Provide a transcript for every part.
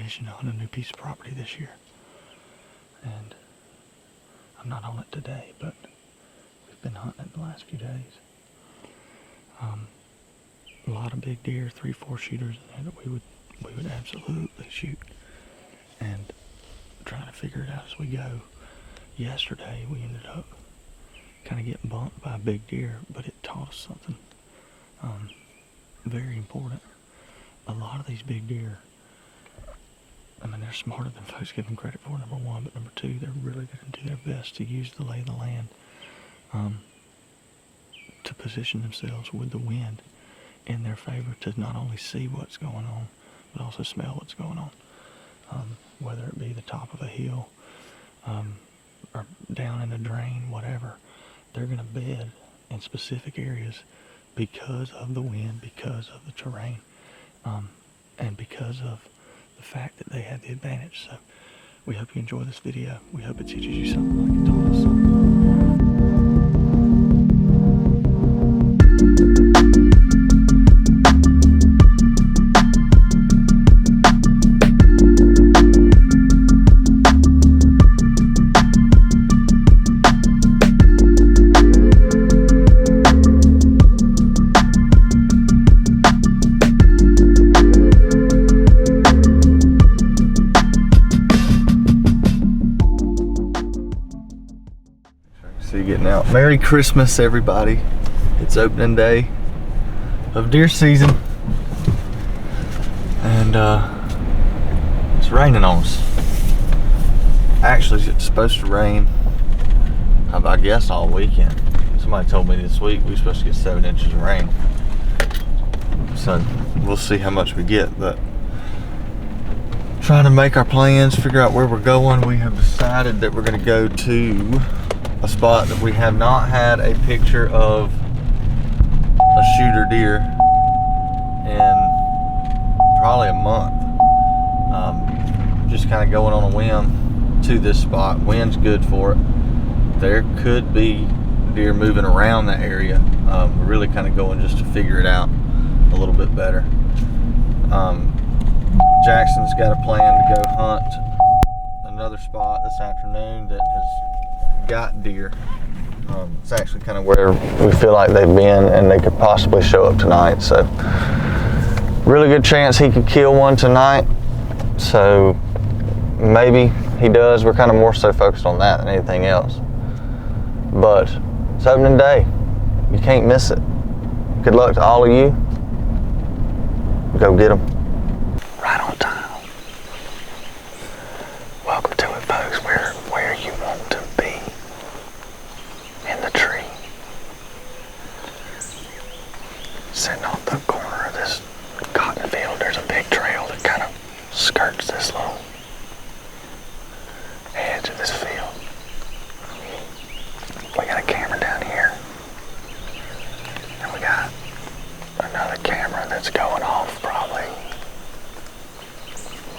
permission to hunt a new piece of property this year. And I'm not on it today, but we've been hunting it the last few days. A lot of big deer, 3-4 shooters in there that we would absolutely shoot. And trying to figure it out as we go. Yesterday we ended up kind of getting bumped by a big deer, but it taught us something very important. A lot of these big deer, I mean, they're smarter than folks give them credit for, number one, but number two, they're really going to do their best to use the lay of the land to position themselves with the wind in their favor, to not only see what's going on, but also smell what's going on. Whether it be the top of a hill or down in a drain, whatever, they're going to bed in specific areas because of the wind, because of the terrain, and because of the fact that they have the advantage. So we hope you enjoy this video. We hope it teaches you something like it taught us something. Getting out. Merry Christmas, everybody. It's opening day of deer season, and it's raining on us. Actually, it's supposed to rain, I guess, all weekend. Somebody told me this week we're supposed to get 7 inches of rain, so we'll see how much we get. But trying to make our plans, figure out where we're going. We have decided that we're going to go to a spot that we have not had a picture of a shooter deer in probably a month. Just kind of going on a whim to this spot. Wind's good for it. There could be deer moving around the area. We're really kind of going just to figure it out a little bit better. Jackson's got a plan to go hunt another spot this afternoon that has got deer. It's actually kind of where we feel like they've been, and they could possibly show up tonight. So really good chance he could kill one tonight. So maybe he does. We're kind of more so focused on that than anything else. But it's opening day. You can't miss it. Good luck to all of you. Go get them. Right on time. Welcome to it, folks. We're where you want to be. In the tree. Sitting off the corner of this cotton field, there's a big trail that kind of skirts this little edge of this field. We got a camera down here, and we got another camera that's going off probably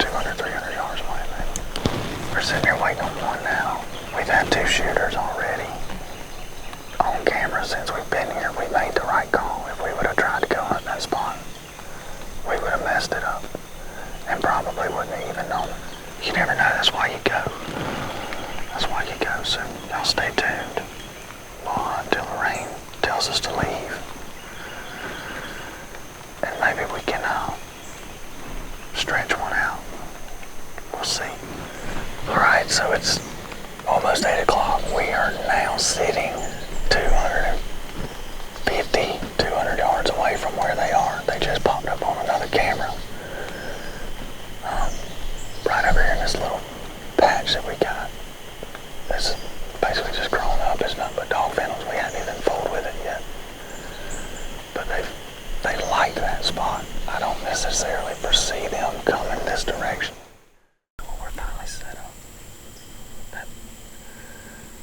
200, 300 yards away, maybe. We're sitting here waiting on one now. We've had 2 shooters already on camera since we've been here. We made the right call. If we would have tried to go hunt that spot, we would have messed it up and probably wouldn't have even known. You never know. That's why you go. That's why you go. So y'all stay tuned. We'll hunt until the rain tells us to leave, and maybe we can stretch one out. We'll see. All right. So it's almost 8 o'clock. We are now sitting 200 yards away from where they are. They just popped up on another camera. Right over here in this little patch that we got. It's basically just grown up. It's nothing but dog kennels. We haven't even fooled with it yet. But they like that spot. I don't necessarily foresee them coming this direction. We're finally set up. That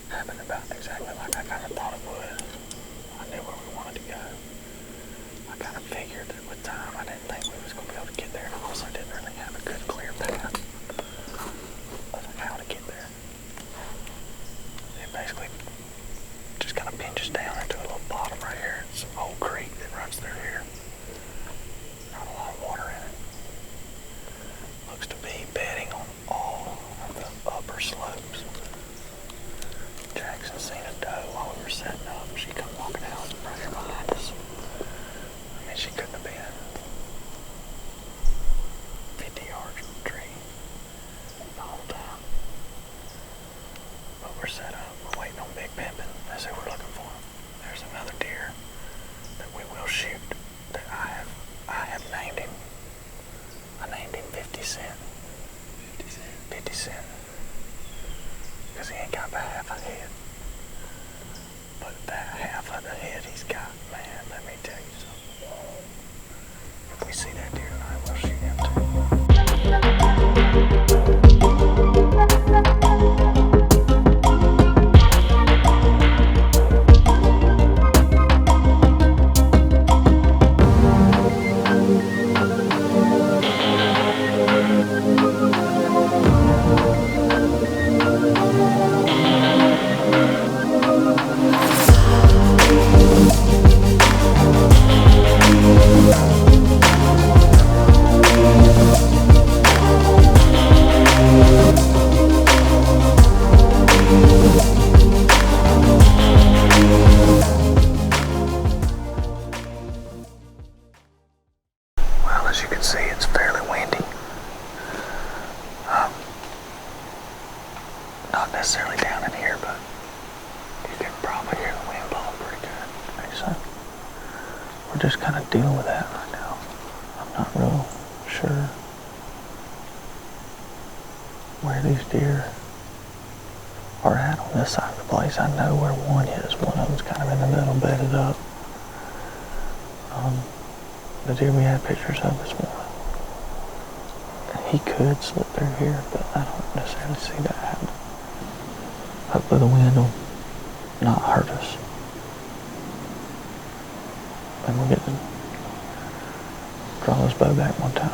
happened about exactly like I kind of thought it would. I knew where we wanted to go. I kind of figured that with time I didn't think we was going to be able to get there, and I also didn't really have a good clear path of how to get there. It basically just kind of pinches down into a little bottom right here. It's an old creek that runs through here. Not a lot of water in it. Looks to be necessarily down in here, but you can probably hear the wind blowing pretty good. So we're just kind of dealing with that right now. I'm not real sure where these deer are at on this side of the place. I know where one is. One of them's kind of in the middle, bedded up. The deer we had pictures of this morning. He could slip through here, but I don't necessarily see that happening. Hopefully the wind will not hurt us. And we'll get to draw this bow back one time.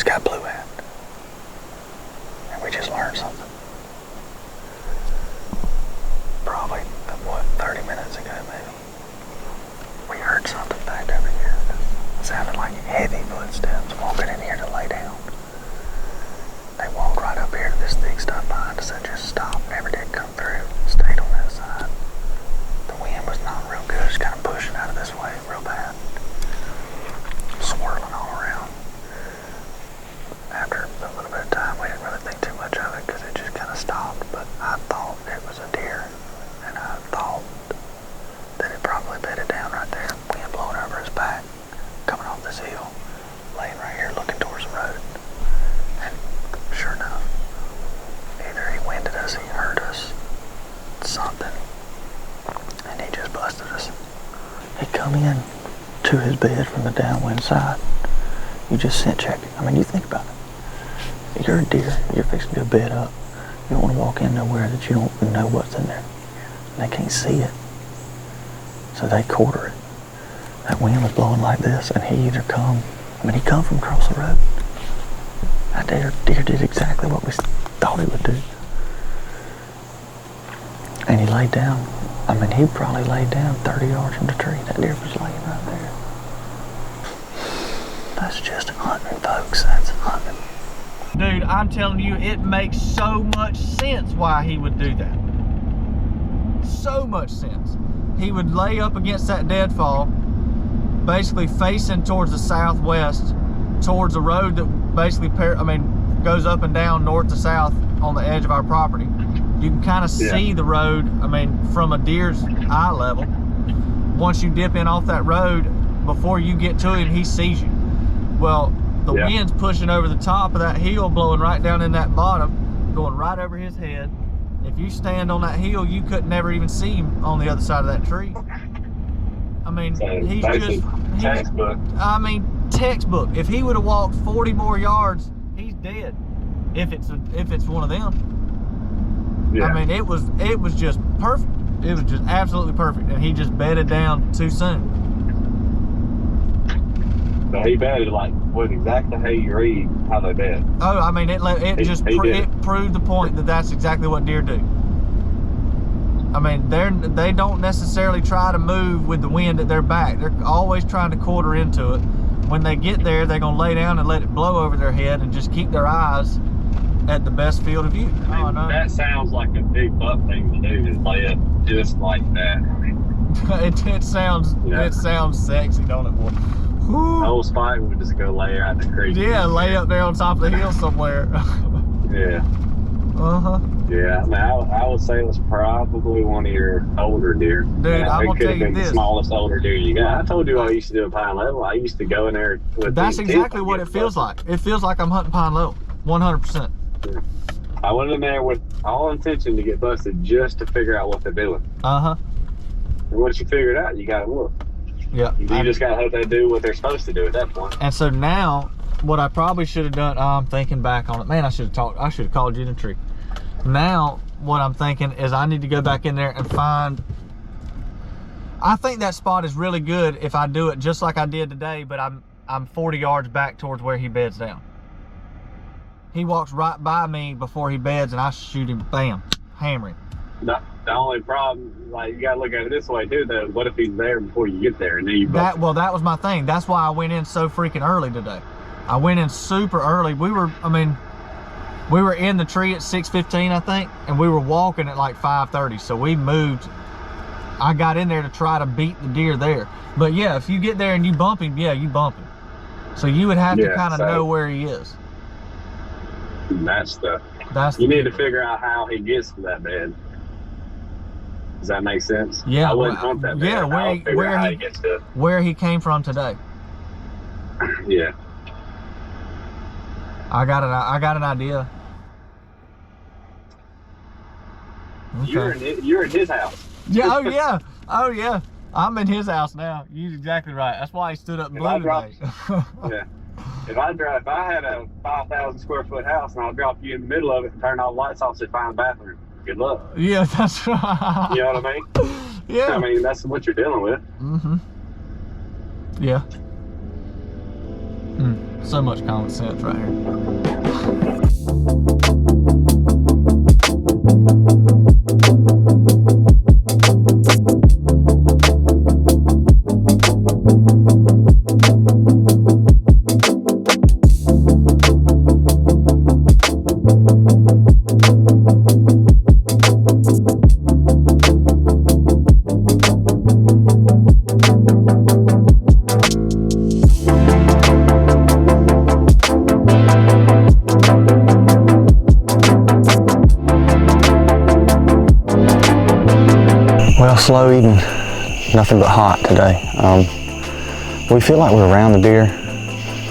Got blue at, and we just learned something. Probably, 30 minutes ago maybe. We heard something back over here. It sounded like heavy footsteps walking in here to lay down. They walked right up here to this thick stuff behind us and just stopped. Never did come through. Stayed on that side. The wind was not real good. It's kind of pushing out of this way real bad. Swirling all around. After a little bit of time, we didn't really think too much of it because it just kind of stopped. But I thought it was a deer, and I thought that it probably bedded down right there. Wind blowing over his back, coming off this hill, laying right here looking towards the road. And sure enough, either he winded us, he heard us, something, and he just busted us. He come in to his bed from the downwind side. You just scent check it. I mean, you think about it. You're a deer. You're fixing to bed up. You don't want to walk in nowhere that you don't know what's in there. And they can't see it. So they quarter it. That wind was blowing like this, and he either come. I mean, he come from across the road. That deer did exactly what we thought he would do. And he laid down. I mean, he probably laid down 30 yards from the tree. That deer was laying right there. That's just hunting, folks. That's hunting. Dude, I'm telling you, it makes so much sense why he would do that. So much sense. He would lay up against that deadfall, basically facing towards the southwest, towards a road that basically goes up and down north to south on the edge of our property. You can kind of see the road, from a deer's eye level. Once you dip in off that road, before you get to him, he sees you. Well, the wind's pushing over the top of that hill, blowing right down in that bottom, going right over his head. If you stand on that hill, you could never even see him on the other side of that tree. I mean, he's textbook. Textbook. If he would have walked 40 more yards, he's dead. If it's one of them. Yeah. I mean, it was just perfect. It was just absolutely perfect, and he just bedded down too soon. So he bedded with exactly how you read how they bed. Oh, I mean, it proved the point that that's exactly what deer do. I mean, they don't necessarily try to move with the wind at their back. They're always trying to quarter into it. When they get there, they're gonna lay down and let it blow over their head and just keep their eyes at the best field of view. That sounds like a big buck thing to do, is lay up just like that. It sounds sexy, don't it, boy? The old Spike would just go lay out in the creek. Yeah, lay up there on top of the hill somewhere. Yeah. Uh-huh. Yeah, I would say it was probably one of your older deer. Dude, I'm gonna tell you this. The smallest older deer you got. I told you what I used to do at Pine Level. I used to go in there with That's exactly what it feels like. It feels like I'm hunting Pine Level, 100%. I went in there with all intention to get busted just to figure out what they're doing. Uh-huh. And once you figure it out, you gotta look. Yeah. You just gotta hope they do what they're supposed to do at that point. And so now, what I probably should have done, I'm thinking back on it. Man, I should have called you in a tree. Now, what I'm thinking is I need to go back in there and find, I think that spot is really good if I do it just like I did today, but I'm 40 yards back towards where he beds down. He walks right by me before he beds, and I shoot him, bam, hammer him. The only problem, like, you gotta look at it this way too, though. What if he's there before you get there and then you That was my thing. That's why I went in so freaking early today. I went in super early. We were in the tree at 6:15, I think, and we were walking at like 5:30. So we moved. I got in there to try to beat the deer there. But yeah, if you get there and you bump him, yeah, you bump him. So you would have to kind of know where he is. That's you need to figure out how he gets to that bed. Does that make sense? Yeah. I wouldn't hunt that bed. Yeah, where he came from today. Yeah. I got an idea. Okay. You're in his house. Yeah. Oh yeah. I'm in his house now. You're exactly right. That's why he stood up and blew today. Yeah. If I had a 5,000 square foot house and I'll drop you in the middle of it and turn all the lights off so find a bathroom. Good luck. Yeah, that's right. You know what I mean? Yeah. I mean, that's what you're dealing with. Mm-hmm. Yeah. So much common sense right here. Well, slow eating, nothing but hot today. We feel like we're around the deer.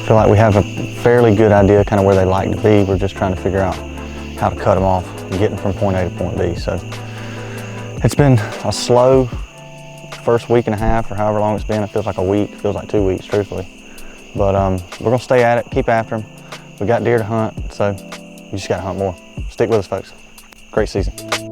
Feel like we have a fairly good idea kind of where they like to be. We're just trying to figure out how to cut them off and get them from point A to point B. So it's been a slow first week and a half or however long it's been. It feels like a week, feels like 2 weeks, truthfully. But we're gonna stay at it, keep after them. We got deer to hunt, so you just gotta hunt more. Stick with us, folks. Great season.